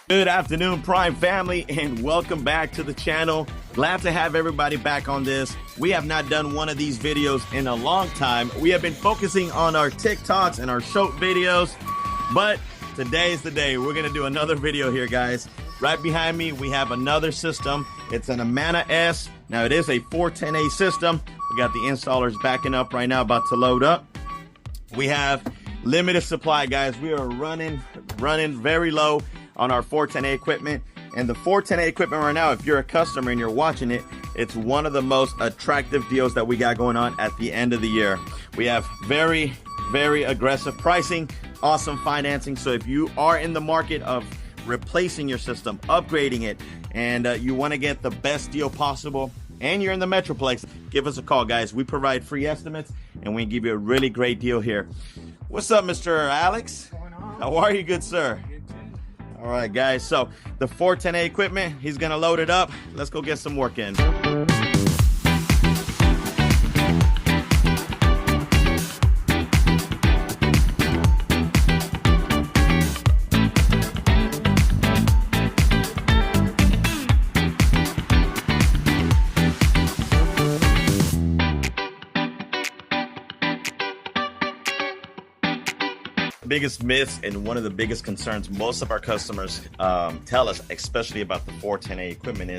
Good afternoon, Prime family, and welcome back to the channel. Glad to have everybody back on this. We have not done one of these videos in a long time. We have been focusing on our TikToks and our short videos, but today's the day. We're gonna do another video here, guys. Right behind me, we have another system. It's an Amana S. Now, it is a 410A system. We got the installers backing up right now, about to load up. We have limited supply, guys. We are running very low on our 410A equipment. And the 410A equipment right now, if you're a customer and you're watching it, it's one of the most attractive deals that we got going on at the end of the year. We have very aggressive pricing, awesome financing. So if you are in the market of replacing your system, upgrading it, and you want to get the best deal possible, and you're in the Metroplex, give us a call, guys. We provide free estimates, and we give you a really great deal here. What's up, Mr. Alex? What's going on? How are you, good sir? All right, guys, so the 410A equipment, he's gonna load it up. Let's go get some work in. Biggest myths and one of the biggest concerns most of our customers tell us, especially about the 410A equipment,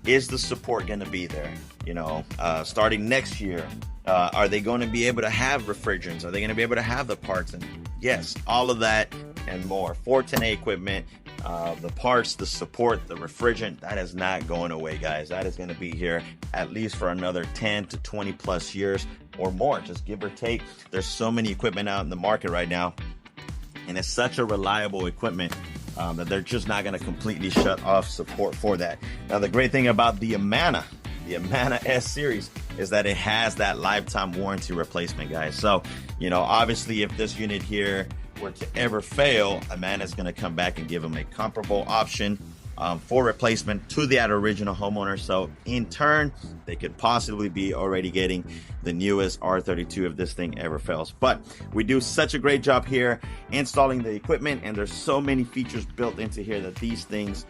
is the support going to be there? You know, starting next year, are they going to be able to have refrigerants? Are they going to be able to have the parts? And yes, all of that and more. 410A equipment, the parts, the support, the refrigerant, that is not going away, guys. That is going to be here at least for another 10 to 20 plus years or more, just give or take. There's so many equipment out in the market right now, and it's such a reliable equipment that they're just not going to completely shut off support for that. Now, the great thing about the Amana S-Series is that it has that lifetime warranty replacement, guys. So, you know, obviously, if this unit here were to ever fail, Amana is going to come back and give them a comparable option for replacement to that original homeowner. So in turn, they could possibly be already getting the newest R32 if this thing ever fails. But we do such a great job here installing the equipment, and there's so many features built into here that these things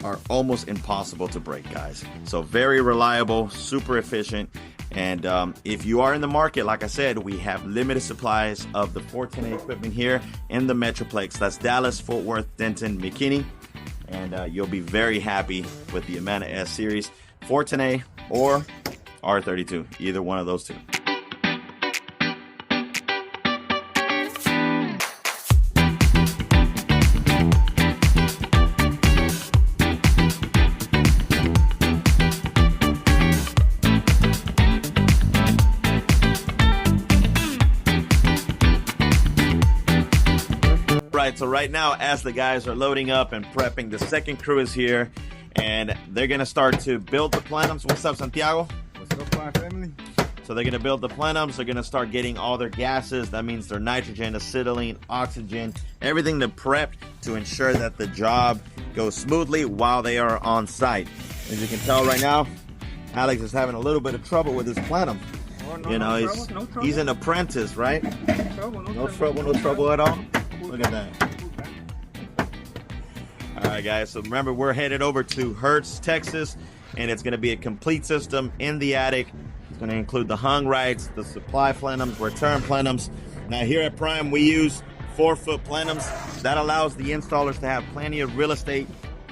are almost impossible to break, guys. So very reliable, super efficient. And if you are in the market, like I said, we have limited supplies of the 410A equipment here in the Metroplex. That's Dallas, Fort Worth, Denton, McKinney. And you'll be very happy with the Amana S-Series 410A or R32, either one of those two. So right now, as the guys are loading up and prepping, the second crew is here, and they're gonna start to build the plenums. What's up, Santiago? What's up, my family? So they're gonna build the plenums. They're gonna start getting all their gases. That means their nitrogen, acetylene, oxygen, everything to prep to ensure that the job goes smoothly while they are on site. As you can tell right now, Alex is having a little bit of trouble with his plenum. You know, he's an apprentice, right? No trouble at all. Look at that. All right, guys, so remember, we're headed over to Hertz, Texas, and it's going to be a complete system in the attic. It's going to include the hung rights, the supply plenums, return plenums. Now, here at Prime, we use 4-foot plenums. That allows the installers to have plenty of real estate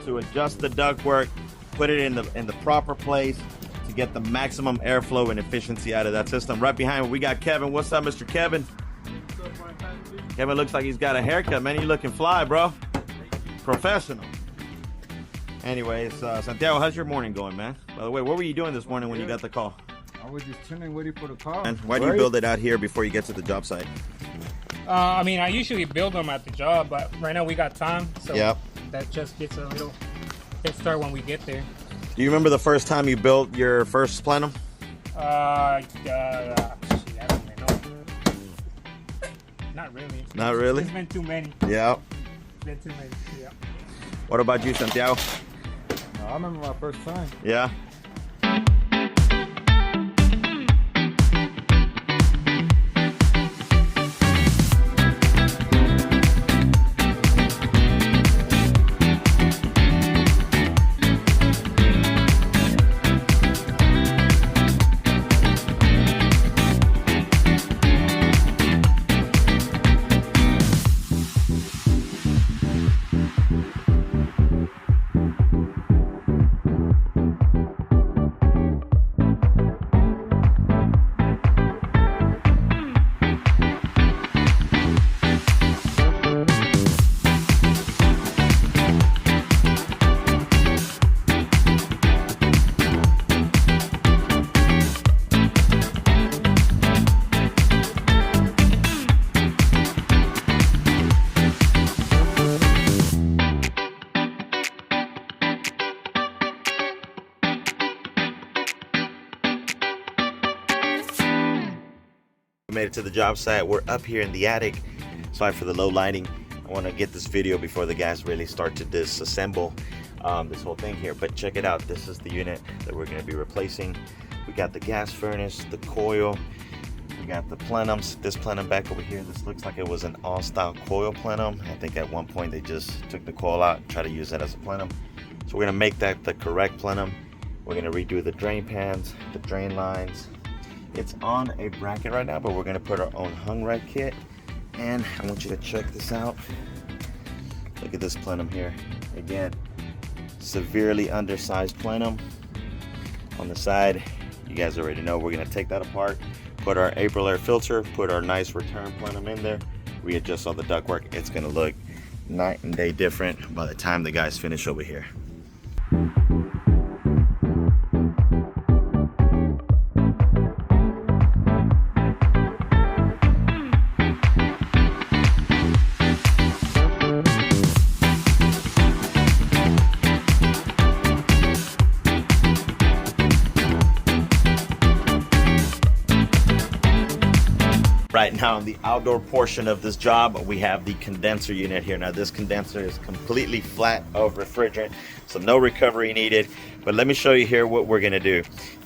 to adjust the ductwork, put it in the proper place to get the maximum airflow and efficiency out of that system. Right behind me, we got Kevin. What's up, Mr. Kevin? Kevin looks like he's got a haircut, man. You looking fly, bro. Professional. Anyways, Santiago, how's your morning going, man? By the way, what were you doing this morning when you got the call? I was just chilling, waiting for the call. And why do you build it out here before you get to the job site? I mean, I usually build them at the job, but right now we got time, so yep. That just gets a little head start when we get there. Do you remember the first time you built your first plenum? I don't even know. Not really. Not really? There's been too many. Yeah. Been too many, yeah. What about you, Santiago? No, I remember my first time. Yeah. Made it to the job site. We're up here in the attic. Sorry for the low lighting. I want to get this video before the guys really start to disassemble this whole thing here. But check it out. This is the unit that we're going to be replacing. We got the gas furnace, the coil. We got the plenums. This plenum back over here, this looks like it was an all-style coil plenum. I think at one point they just took the coil out and tried to use that as a plenum. So we're going to make that the correct plenum. We're going to redo the drain pans, the drain lines. It's on a bracket right now, but we're going to put our own hung right kit. And I want you to check this out. Look at this plenum here. Again, severely undersized plenum. On the side, you guys already know we're going to take that apart, put our Aprilaire filter, put our nice return plenum in there, readjust all the ductwork. It's going to look night and day different by the time the guys finish over here. Right now, in the outdoor portion of this job, we have the condenser unit here. Now, this condenser is completely flat of refrigerant, so no recovery needed. But let me show you here what we're gonna do.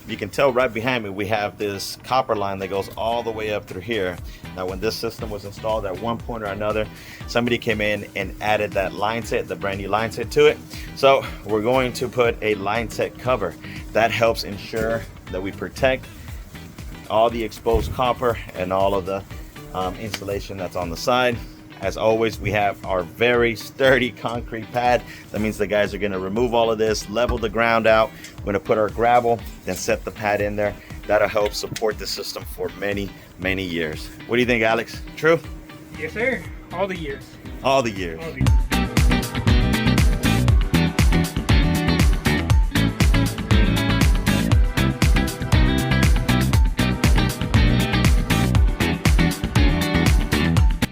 You can tell right behind me, we have this copper line that goes all the way up through here. Now, when this system was installed at one point or another, somebody came in and added that line set, the brand new line set to it. So we're going to put a line set cover. That helps ensure that we protect all the exposed copper and all of the insulation that's on the side. As always, we have our very sturdy concrete pad. That means the guys are going to remove all of this, level the ground out. We're going to put our gravel, then set the pad in there. That'll help support the system for many, many years. What do you think, Alex? True? Yes, sir. All the years. All the years. All the years.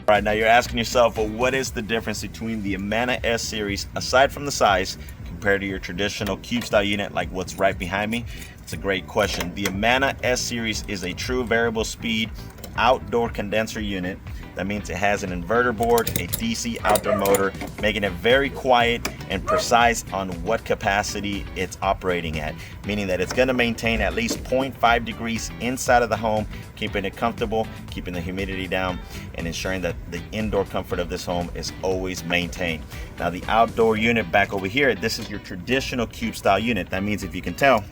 All right, now you're asking yourself, well, what is the difference between the Amana S-Series, aside from the size, compared to your traditional cube style unit like what's right behind me? It's a great question. The Amana S-Series is a true variable speed outdoor condenser unit. That means it has an inverter board, a DC outdoor motor, making it very quiet and precise on what capacity it's operating at, meaning that it's going to maintain at least 0.5 degrees inside of the home, keeping it comfortable, keeping the humidity down, and ensuring that the indoor comfort of this home is always maintained. Now, the outdoor unit back over here, this is your traditional cube style unit. That means, if you can tell,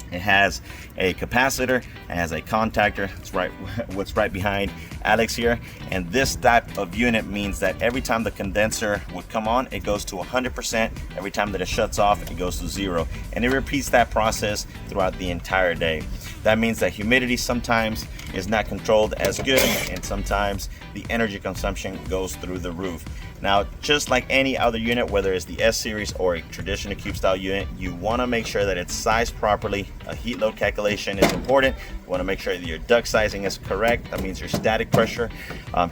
it has a capacitor, it has a contactor. It's right, what's right behind Alex here. And this type of unit means that every time the condenser would come on, it goes to 100%. Every time that it shuts off, it goes to 0. And it repeats that process throughout the entire day. That means that humidity sometimes is not controlled as good, and sometimes the energy consumption goes through the roof. Now, just like any other unit, whether it's the S-Series or a traditional cube style unit, you want to make sure that it's sized properly. A heat load calculation is important. You want to make sure that your duct sizing is correct. That means your static pressure,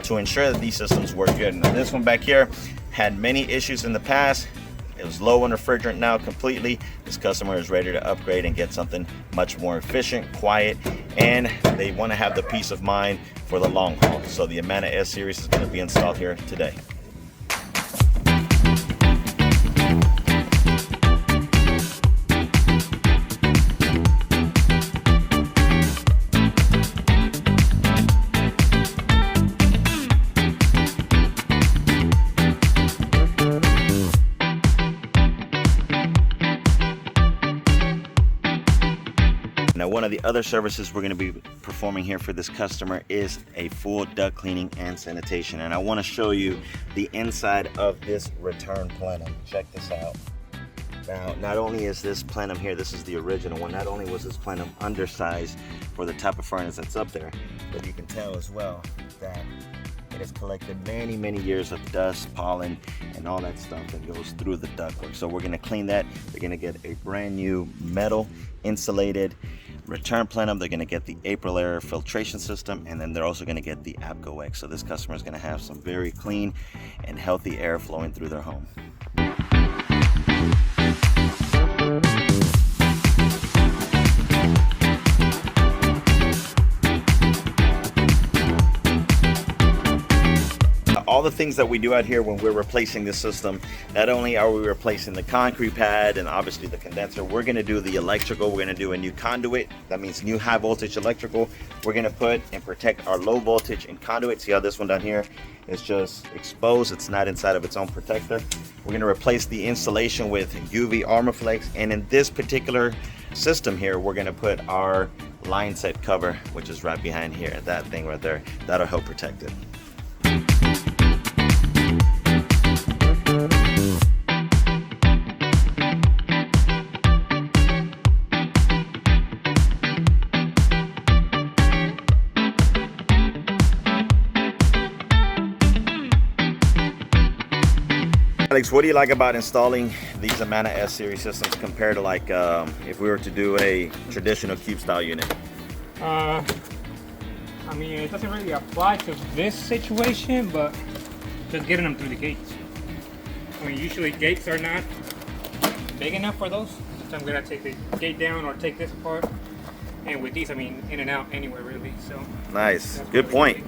to ensure that these systems work good. Now, this one back here had many issues in the past. It was low on refrigerant now completely. This customer is ready to upgrade and get something much more efficient, quiet, and they want to have the peace of mind for the long haul. So the Amana S-Series is going to be installed here today. Now, one of the other services we're going to be performing here for this customer is a full duct cleaning and sanitation. And I want to show you the inside of this return plenum. Check this out. Now, not only is this plenum here, this is the original one, not only was this plenum undersized for the type of furnace that's up there, but you can tell as well that it has collected many, many years of dust, pollen, and all that stuff that goes through the ductwork. So we're going to clean that. They're going to get a brand new metal insulated return plenum. They're going to get the Aprilaire filtration system, and then they're also going to get the APCO X. So this customer is going to have some very clean and healthy air flowing through their home. the things that we do out here when we're replacing the system, not only are we replacing the concrete pad and obviously the condenser, we're going to do the electrical. We're going to do a new conduit. That means new high voltage electrical. We're going to put and protect our low voltage and conduit. See how this one down here is just exposed? It's not inside of its own protector. We're going to replace the insulation with UV armor flakes, and in this particular system here, we're going to put our line set cover, which is right behind here. That thing right there, that'll help protect it. Alex, what do you like about installing these Amana S-Series systems compared to like if we were to do a traditional cube style unit? I mean, it doesn't really apply to this situation, but just getting them through the gates. I mean, usually gates are not big enough for those. So I'm gonna take the gate down or take this apart. And with these, I mean, in and out anywhere really. So nice, good point.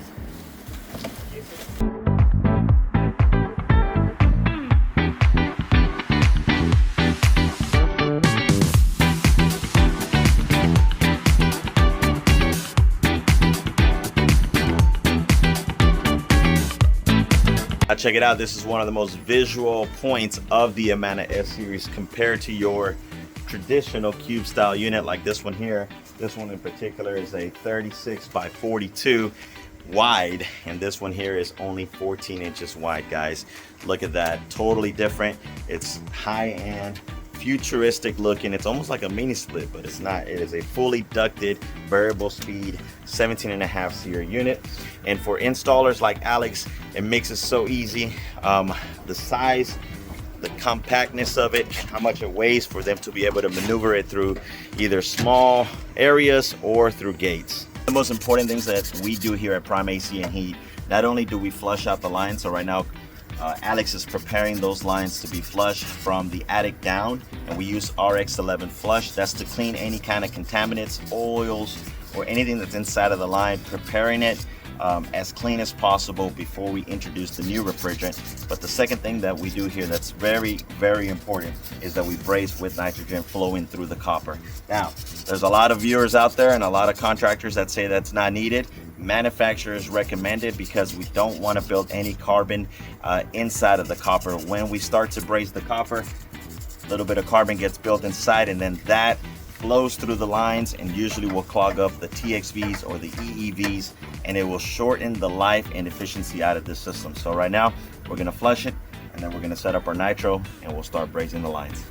Check it out. This is one of the most visual points of the Amana S-Series compared to your traditional cube style unit like this one here. This one in particular is a 36 by 42 wide, and this one here is only 14 inches wide, guys. Look at that, totally different. It's high-end, futuristic looking. It's almost like a mini split, but it's not. It is a fully ducted variable speed 17.5 SEER unit, and for installers like Alex, it makes it so easy. The size, the compactness of it, how much it weighs, for them to be able to maneuver it through either small areas or through gates. The most important things that we do here at Prime AC and Heat, not only do we flush out the lines, so right now Alex is preparing those lines to be flushed from the attic down, and we use RX11 flush. That's to clean any kind of contaminants, oils, or anything that's inside of the line, preparing it as clean as possible before we introduce the new refrigerant. But the second thing that we do here that's very, very important is that we brace with nitrogen flowing through the copper. Now, there's a lot of viewers out there and a lot of contractors that say that's not needed. Manufacturers recommend it because we don't want to build any carbon inside of the copper. When we start to brace the copper, a little bit of carbon gets built inside, and then that flows through the lines and usually will clog up the TXVs or the EEVs, and it will shorten the life and efficiency out of this system. So right now we're going to flush it, and then we're going to set up our nitro, and we'll start brazing the lines.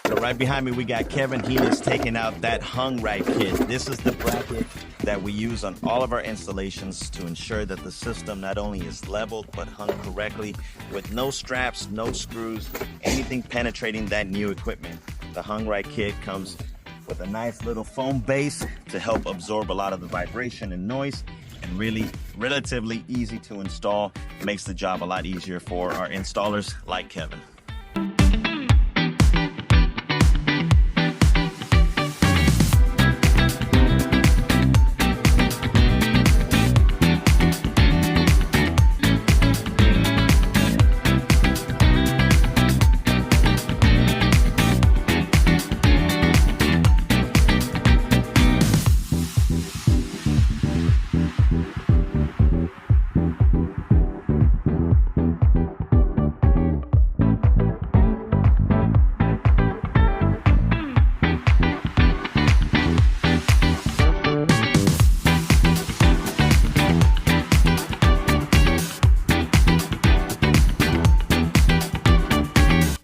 So right behind me we got Kevin. He is taking out that hung right kit. This is the bracket that we use on all of our installations to ensure that the system not only is leveled but hung correctly with no straps, no screws, anything penetrating that new equipment. The hung right kit comes with a nice little foam base to help absorb a lot of the vibration and noise, and really relatively easy to install. It makes the job a lot easier for our installers like Kevin.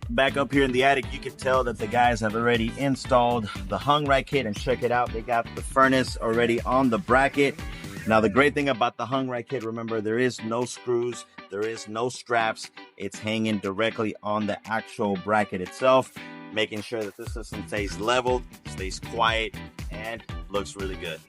Back up here in the attic, you can tell that the guys have already installed the hung right kit, and check it out, they got the furnace already on the bracket. Now the great thing about the hung right kit, remember, there is no screws, there is no straps, it's hanging directly on the actual bracket itself, making sure that the system stays leveled, stays quiet, and looks really good.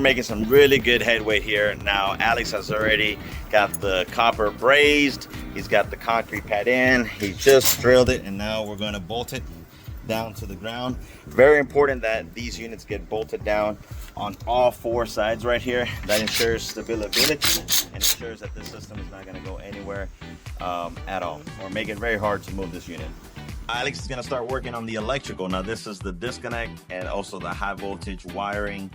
making some really good headway here. Now Alex has already got the copper brazed, he's got the concrete pad in, he just drilled it, and now we're going to bolt it down to the ground. Very important that these units get bolted down on all four sides right here. That ensures stability and ensures that this system is not going to go anywhere at all, or make it very hard to move this unit. Alex is going to start working on the electrical. Now this is the disconnect and also the high voltage wiring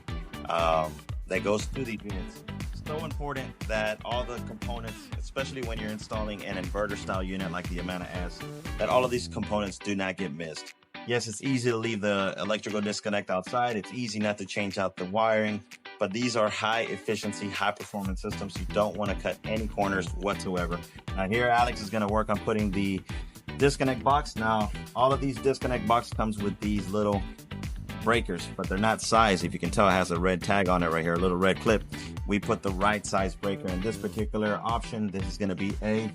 that goes through these units. It's so important that all the components, especially when you're installing an inverter style unit like the Amana S, that all of these components do not get missed. Yes, it's easy to leave the electrical disconnect outside. It's easy not to change out the wiring, but these are high efficiency, high performance systems. You don't want to cut any corners whatsoever. Now here, Alex is going to work on putting the disconnect box. Now, all of these disconnect box comes with these little breakers, but they're not sized. If you can tell, it has a red tag on it right here, a little red clip. We put the right size breaker in this particular option. This is going to be a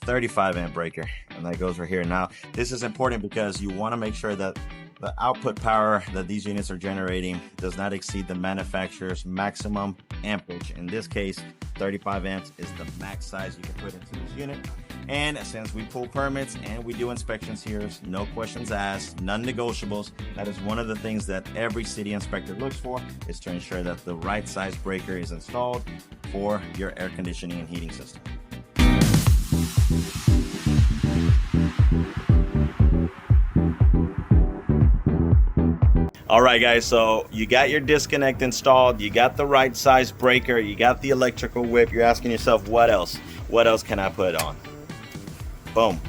35 amp breaker, and that goes right here. Now this is important because you want to make sure that the output power that these units are generating does not exceed the manufacturer's maximum amperage. In this case, 35 amps is the max size you can put into this unit. And since we pull permits and we do inspections here, no questions asked, non-negotiables. That is one of the things that every city inspector looks for, is to ensure that the right size breaker is installed for your air conditioning and heating system. All right, guys, so you got your disconnect installed, you got the right size breaker, you got the electrical whip. You're asking yourself, what else? What else can I put on? Boom.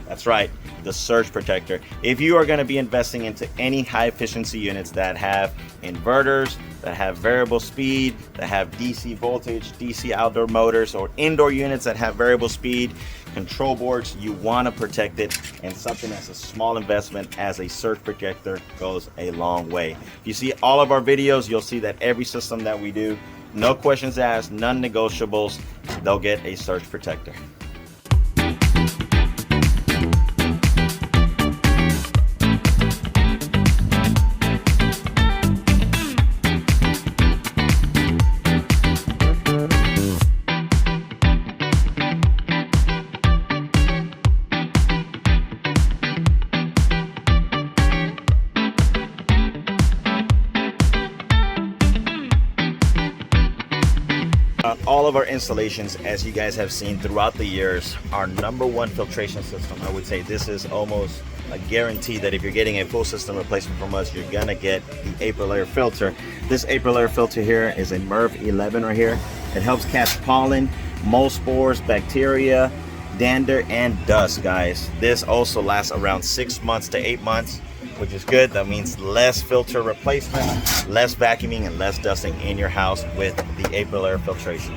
That's right, the surge protector. If you are going to be investing into any high efficiency units that have inverters, that have variable speed, that have DC voltage, DC outdoor motors, or indoor units that have variable speed control boards, you want to protect it, and something that's a small investment as a surge protector goes a long way. If you see all of our videos, you'll see that every system that we do, no questions asked, non-negotiables, they'll get a surge protector. All of our installations, as you guys have seen throughout the years, our #1 filtration system. I would say this is almost a guarantee that if you're getting a full system replacement from us, you're gonna get the Aprilaire filter. This Aprilaire filter here is a MERV 11 right here. It helps catch pollen, mold spores, bacteria, dander, and dust, guys. This also lasts around 6 months to 8 months, which is good. That means less filter replacement, less vacuuming, and less dusting in your house with the Aprilaire filtration.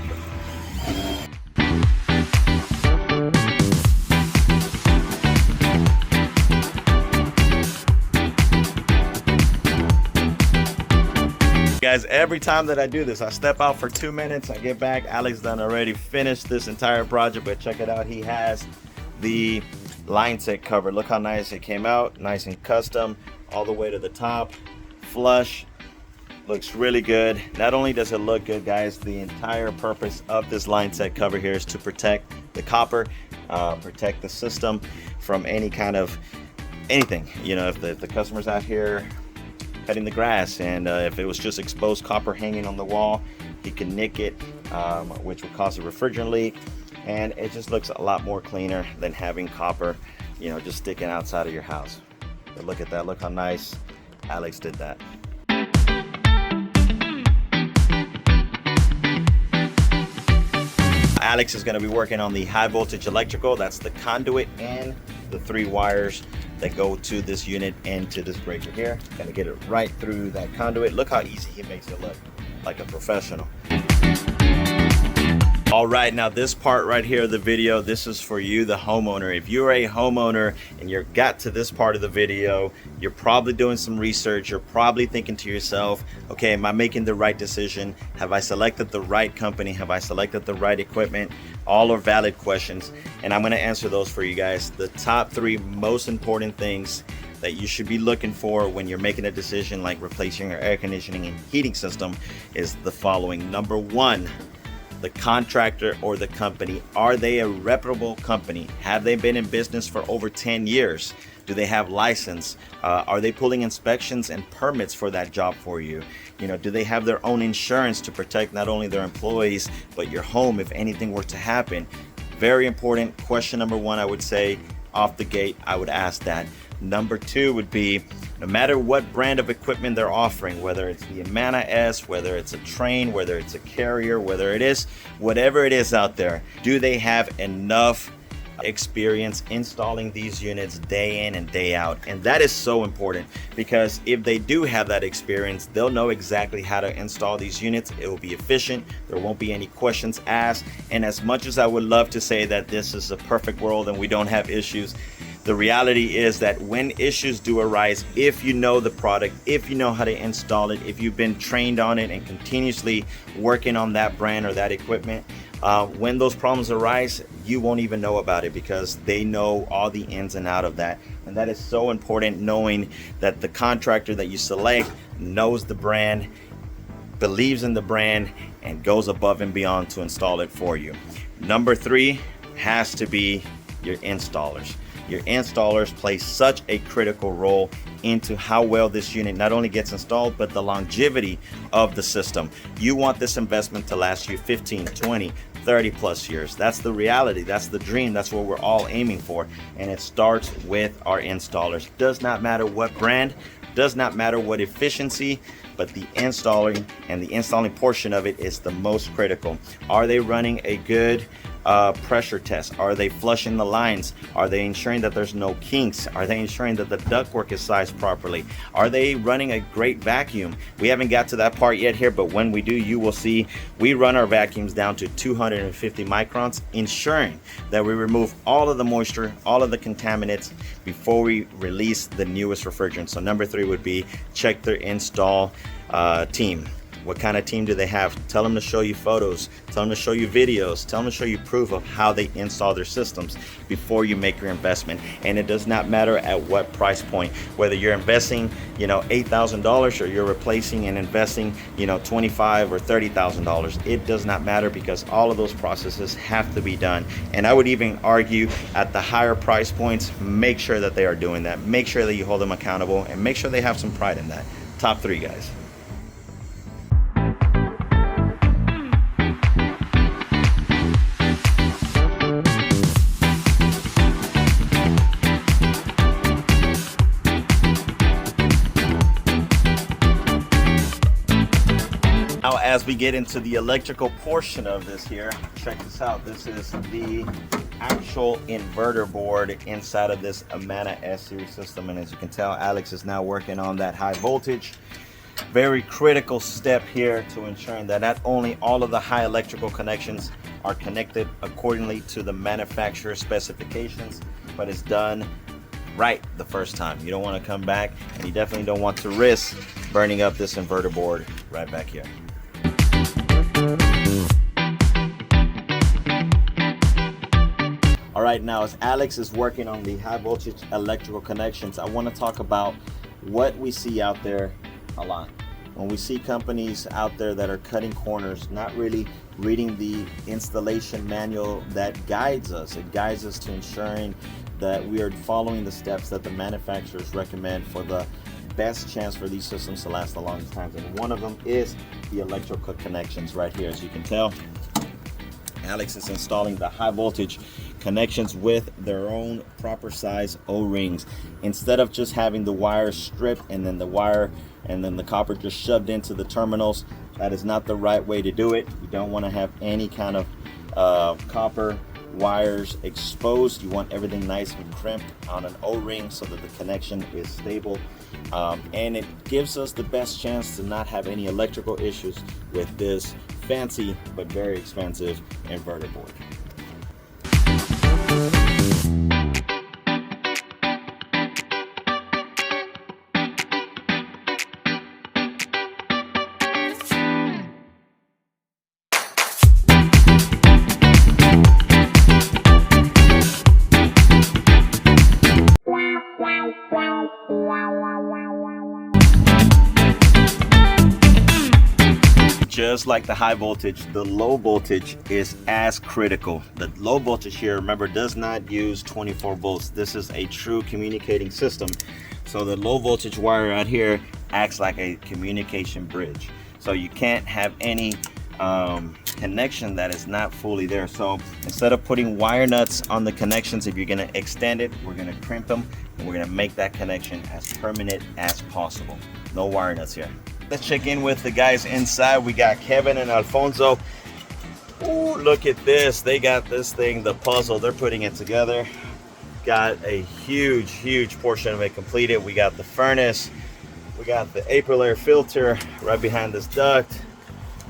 Guys, every time that I do this, I step out for 2 minutes, I get back, Alex done already finished this entire project, but check it out, he has the line set cover. Look how nice it came out, nice and custom, all the way to the top, flush, looks really good. Not only does it look good, guys, the entire purpose of this line set cover here is to protect the copper, protect the system from any kind of anything. You know, if the customer's out here cutting the grass, and if it was just exposed copper hanging on the wall, he can nick it, which would cause a refrigerant leak, and it just looks a lot more cleaner than having copper, you know, just sticking outside of your house. But look at that, look how nice Alex did that. Alex is going to be working on the high voltage electrical. That's the conduit and the 3 wires that go to this unit and to this breaker here. Gonna get it right through that conduit. Look how easy he makes it look, like a professional. All right, now this part right here of the video, this is for you, the homeowner. If you're a homeowner and you got to this part of the video, you're probably doing some research. You're probably thinking to yourself, okay, am I making the right decision? Have I selected the right company? Have I selected the right equipment? All are valid questions, and I'm gonna answer those for you guys. The top 3 most important things that you should be looking for when you're making a decision like replacing your air conditioning and heating system is the following. Number one, the contractor or the company. Are they a reputable company? Have they been in business for over 10 years? Do they have license? Are they pulling inspections and permits for that job for you? You know, do they have their own insurance to protect not only their employees, but your home if anything were to happen? Very important. Question number one, I would say off the gate, I would ask that. Number two would be, no matter what brand of equipment they're offering, whether it's the Amana S, whether it's a Train, whether it's a Carrier, whether it is, whatever it is out there, do they have enough experience installing these units day in and day out? And that is so important, because if they do have that experience, they'll know exactly how to install these units. It will be efficient. There won't be any questions asked. And as much as I would love to say that this is a perfect world and we don't have issues, the reality is that when issues do arise, if you know the product, if you know how to install it, if you've been trained on it and continuously working on that brand or that equipment, when those problems arise, you won't even know about it, because they know all the ins and out of that. And that is so important, knowing that the contractor that you select knows the brand, believes in the brand, and goes above and beyond to install it for you. Number three has to be your installers. Your installers play such a critical role into how well this unit not only gets installed, but the longevity of the system. You want this investment to last you 15, 20, 30 plus years. That's the reality. That's the dream. That's what we're all aiming for. And it starts with our installers. Does not matter what brand, does not matter what efficiency, but the installing and the installing portion of it is the most critical. Are they running a good pressure test? Are they flushing the lines? Are they ensuring that there's no kinks? Are they ensuring that the ductwork is sized properly? Are they running a great vacuum? We haven't got to that part yet here, but when we do, you will see we run our vacuums down to 250 microns, ensuring that we remove all of the moisture, all of the contaminants before we release the newest refrigerant. So number three would be check their install team. What kind of team do they have? Tell them to show you photos, tell them to show you videos, tell them to show you proof of how they install their systems before you make your investment. And it does not matter at what price point, whether you're investing, $8,000 or you're replacing and investing, $25,000 or $30,000. It does not matter, because all of those processes have to be done. And I would even argue at the higher price points, make sure that they are doing that. Make sure that you hold them accountable, and make sure they have some pride in that. Top three, guys. Now, as we get into the electrical portion of this here, check this out. This is the actual inverter board inside of this Amana S-Series system. And as you can tell, Alex is now working on that high voltage. Very critical step here to ensuring that not only all of the high electrical connections are connected accordingly to the manufacturer specifications, but it's done right the first time. You don't want to come back, and you definitely don't want to risk burning up this inverter board right back here. All right, now as Alex is working on the high voltage electrical connections, I want to talk about what we see out there a lot. When we see companies out there that are cutting corners, not really reading the installation manual that guides us. It guides us to ensuring that we are following the steps that the manufacturers recommend for the best chance for these systems to last the longest time. And one of them is the electrical connections right here. As you can tell, Alex is installing the high voltage connections with their own proper size O-rings. Instead of just having the wire stripped and then the copper just shoved into the terminals, that is not the right way to do it. You don't want to have any kind of copper wires exposed. You want everything nice and crimped on an O-ring so that the connection is stable, and it gives us the best chance to not have any electrical issues with this fancy but very expensive inverter board. Wow. Just like the high voltage, the low voltage is as critical. The low voltage here, remember, does not use 24 volts. This is a true communicating system. So the low voltage wire out here acts like a communication bridge. So you can't have any connection that is not fully there. So instead of putting wire nuts on the connections, if you're gonna extend it, we're gonna crimp them and we're gonna make that connection as permanent as possible. No wire nuts here. Let's check in with the guys inside. We got Kevin and Alfonso. Ooh, look at this. They got this thing, the puzzle. They're putting it together. Got a huge portion of it completed. We got the furnace. We got the Aprilaire filter right behind this duct.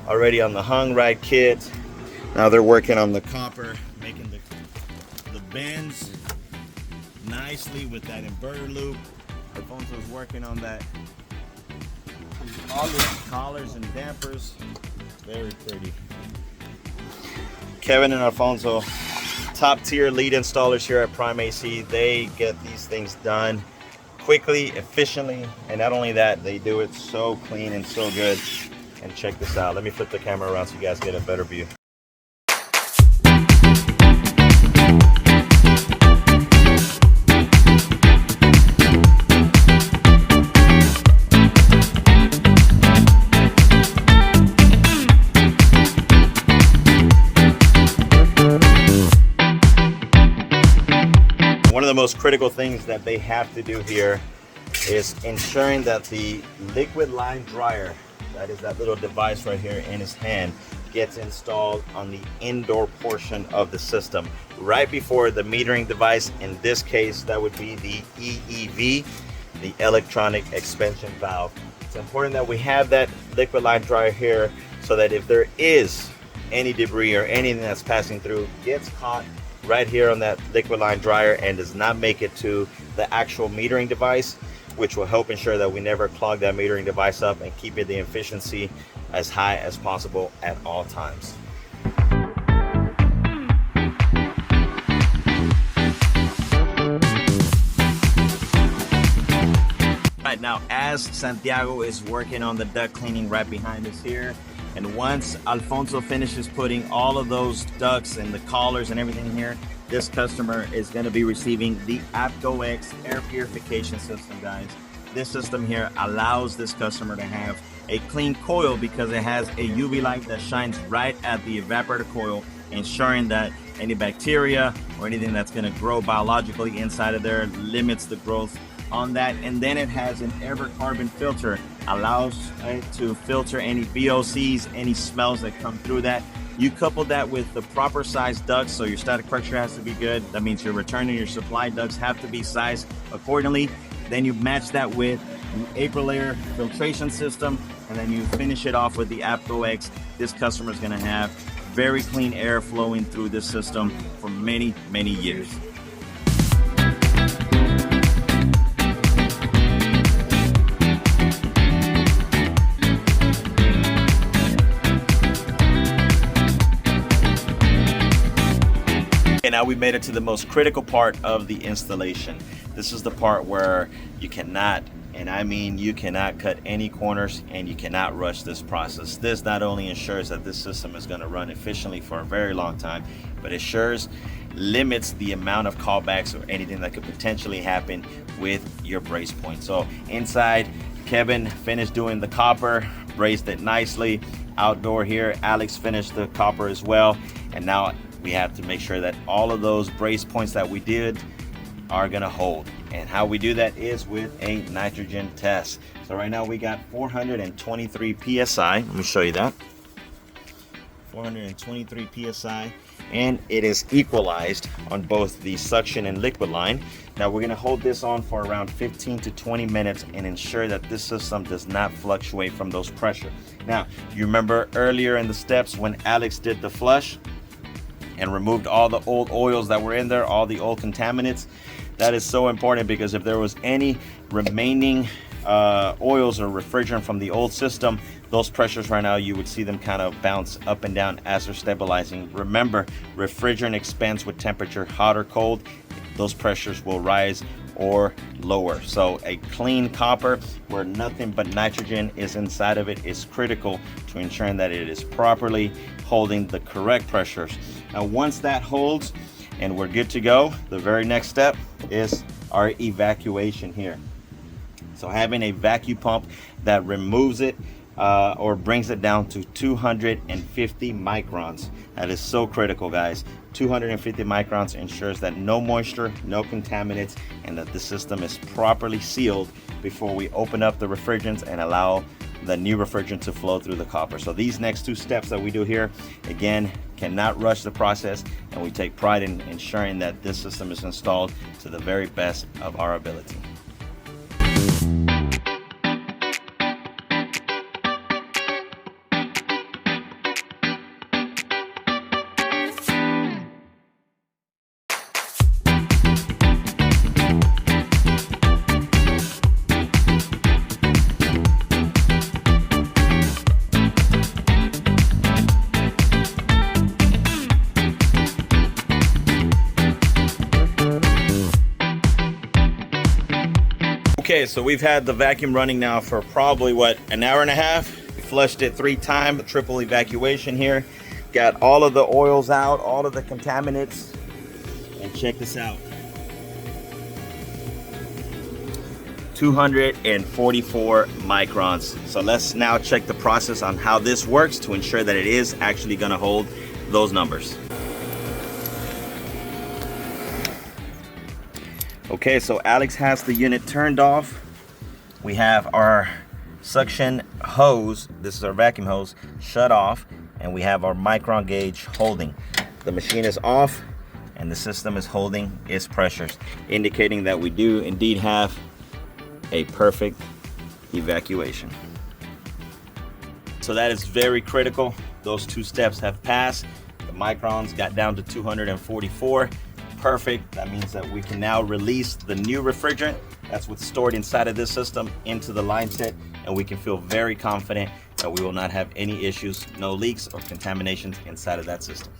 Already on the hung right kit. Now they're working on the copper, making the bends nicely with that inverter loop. Alfonso's working on that. Collars and dampers, very pretty. Kevin and Alfonso, top tier lead installers here at Prime AC. They get these things done quickly, efficiently, and not only that, they do it so clean and so good. And check this out. Let me flip the camera around so you guys get a better view. One of the most critical things that they have to do here is ensuring that the liquid line dryer, that is that little device right here in his hand, gets installed on the indoor portion of the system right before the metering device. In this case, that would be the EEV, the electronic expansion valve. It's important that we have that liquid line dryer here so that if there is any debris or anything that's passing through, gets caught right here on that liquid line dryer and does not make it to the actual metering device, which will help ensure that we never clog that metering device up and keep it the efficiency as high as possible at all times. Right now, as Santiago is working on the duct cleaning right behind us here, and once Alfonso finishes putting all of those ducts and the collars and everything in here, this customer is going to be receiving the Apto-X air purification system, guys. This system here allows this customer to have a clean coil because it has a UV light that shines right at the evaporator coil, ensuring that any bacteria or anything that's going to grow biologically inside of there limits the growth on that. And then it has an carbon filter, allows it to filter any VOCs, any smells that come through that. You couple that with the proper size ducts, so your static pressure has to be good. That means your return and your supply ducts have to be sized accordingly. Then you match that with the Aprilaire filtration system, and then you finish it off with the Apto-X. This customer is going to have very clean air flowing through this system for many years. And now we made it to the most critical part of the installation. This is the part where you cannot, and I mean you cannot, cut any corners, and you cannot rush this process. This not only ensures that this system is going to run efficiently for a very long time, but limits the amount of callbacks or anything that could potentially happen with your brace point. So inside, Kevin finished doing the copper, braced it nicely. Outdoor here, Alex finished the copper as well, and now we have to make sure that all of those brace points that we did are gonna hold. And how we do that is with a nitrogen test. So right now we got 423 PSI. Let me show you that. 423 PSI, and it is equalized on both the suction and liquid line. Now we're gonna hold this on for around 15 to 20 minutes and ensure that this system does not fluctuate from those pressure. Now, you remember earlier in the steps when Alex did the flush and removed all the old oils that were in there, all the old contaminants? That is so important, because if there was any remaining oils or refrigerant from the old system, those pressures right now, you would see them kind of bounce up and down as they're stabilizing. Remember, refrigerant expands with temperature, hot or cold. Those pressures will rise or lower. So a clean copper where nothing but nitrogen is inside of it is critical to ensuring that it is properly holding the correct pressures. Now once that holds and we're good to go, the very next step is our evacuation here. So having a vacuum pump that removes it or brings it down to 250 microns. That is so critical, guys. 250 microns ensures that no moisture, no contaminants, and that the system is properly sealed before we open up the refrigerants and allow the new refrigerant to flow through the copper. So these next two steps that we do here, again, cannot rush the process, and we take pride in ensuring that this system is installed to the very best of our ability. Okay, so we've had the vacuum running now for probably, what, an hour and a half? We flushed it 3 times, triple evacuation here. Got all of the oils out, all of the contaminants. And check this out. 244 microns. So let's now check the process on how this works to ensure that it is actually gonna hold those numbers. Okay, so Alex has the unit turned off. We have our suction hose, this is our vacuum hose, shut off, and we have our micron gauge holding. The machine is off and the system is holding its pressures, indicating that we do indeed have a perfect evacuation. So that is very critical. Those 2 steps have passed. The microns got down to 244. Perfect. That means that we can now release the new refrigerant that's what's stored inside of this system into the line set, and we can feel very confident that we will not have any issues, no leaks or contaminations inside of that system.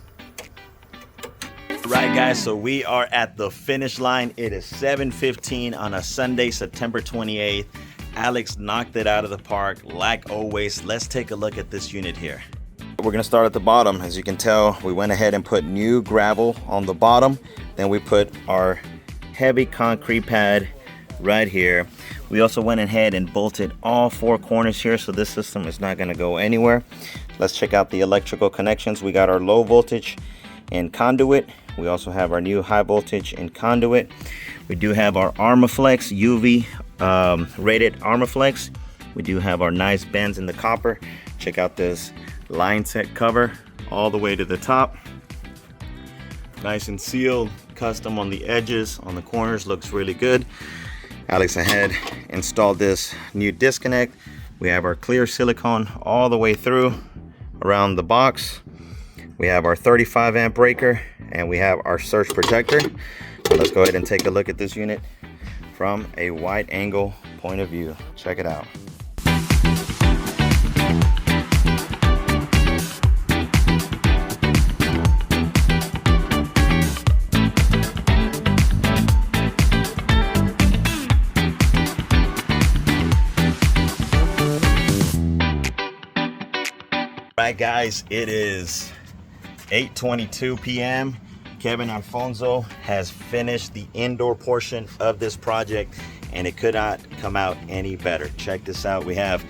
Right, guys, so we are at the finish line. It is 7:15 on a Sunday, September 28th. Alex knocked it out of the park like always. Let's take a look at this unit here. We're gonna start at the bottom. As you can tell, we went ahead and put new gravel on the bottom. Then we put our heavy concrete pad right here. We also went ahead and bolted all 4 corners here, so this system is not gonna go anywhere. Let's check out the electrical connections. We got our low voltage and conduit. We also have our new high voltage and conduit. We do have our Armaflex UV rated Armaflex. We do have our nice bends in the copper. Check out this line set cover all the way to the top. Nice and sealed, custom on the edges, on the corners, looks really good. Alex had installed this new disconnect. We have our clear silicone all the way through around the box. We have our 35 amp breaker and we have our surge protector. So let's go ahead and take a look at this unit from a wide angle point of view. Check it out. Right, guys, it is 8:22 p.m. Kevin Alfonso has finished the indoor portion of this project and it could not come out any better. Check this out. We have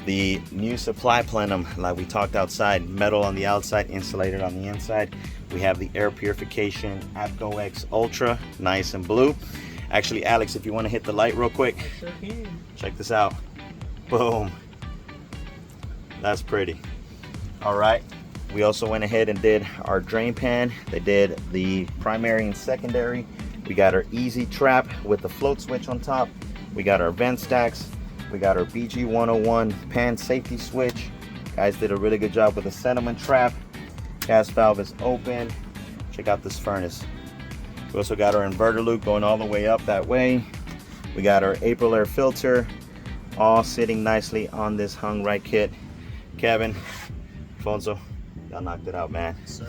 the new supply plenum like we talked outside, metal on the outside, insulated on the inside. We have the air purification APCO X Ultra, nice and blue. Actually, Alex, if you want to hit the light real quick. I sure can. Check this out. Boom. That's pretty. All right, we also went ahead and did our drain pan. They did the primary and secondary. We got our easy trap with the float switch on top. We got our vent stacks. We got our BG 101 pan safety switch. Guys did a really good job with the sediment trap. Gas valve is open. Check out this furnace. We also got our inverter loop going all the way up that way. We got our Aprilaire filter all sitting nicely on this hung right kit. Kevin, Alfonso, y'all knocked it out, man. Sir.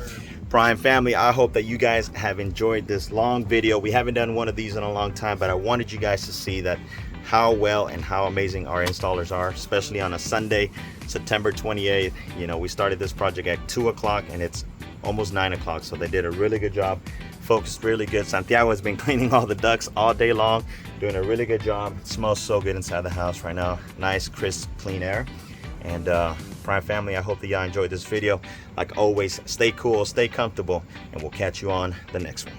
Prime family, I hope that you guys have enjoyed this long video. We haven't done one of these in a long time, but I wanted you guys to see that how well and how amazing our installers are, especially on a Sunday, September 28th. You know, we started this project at 2 o'clock and it's almost 9 o'clock, so they did a really good job. Focused really good. Santiago has been cleaning all the ducts all day long, doing a really good job. It smells so good inside the house right now. Nice, crisp, clean air. And Prime family, I hope that y'all enjoyed this video. Like always, stay cool, stay comfortable, and we'll catch you on the next one.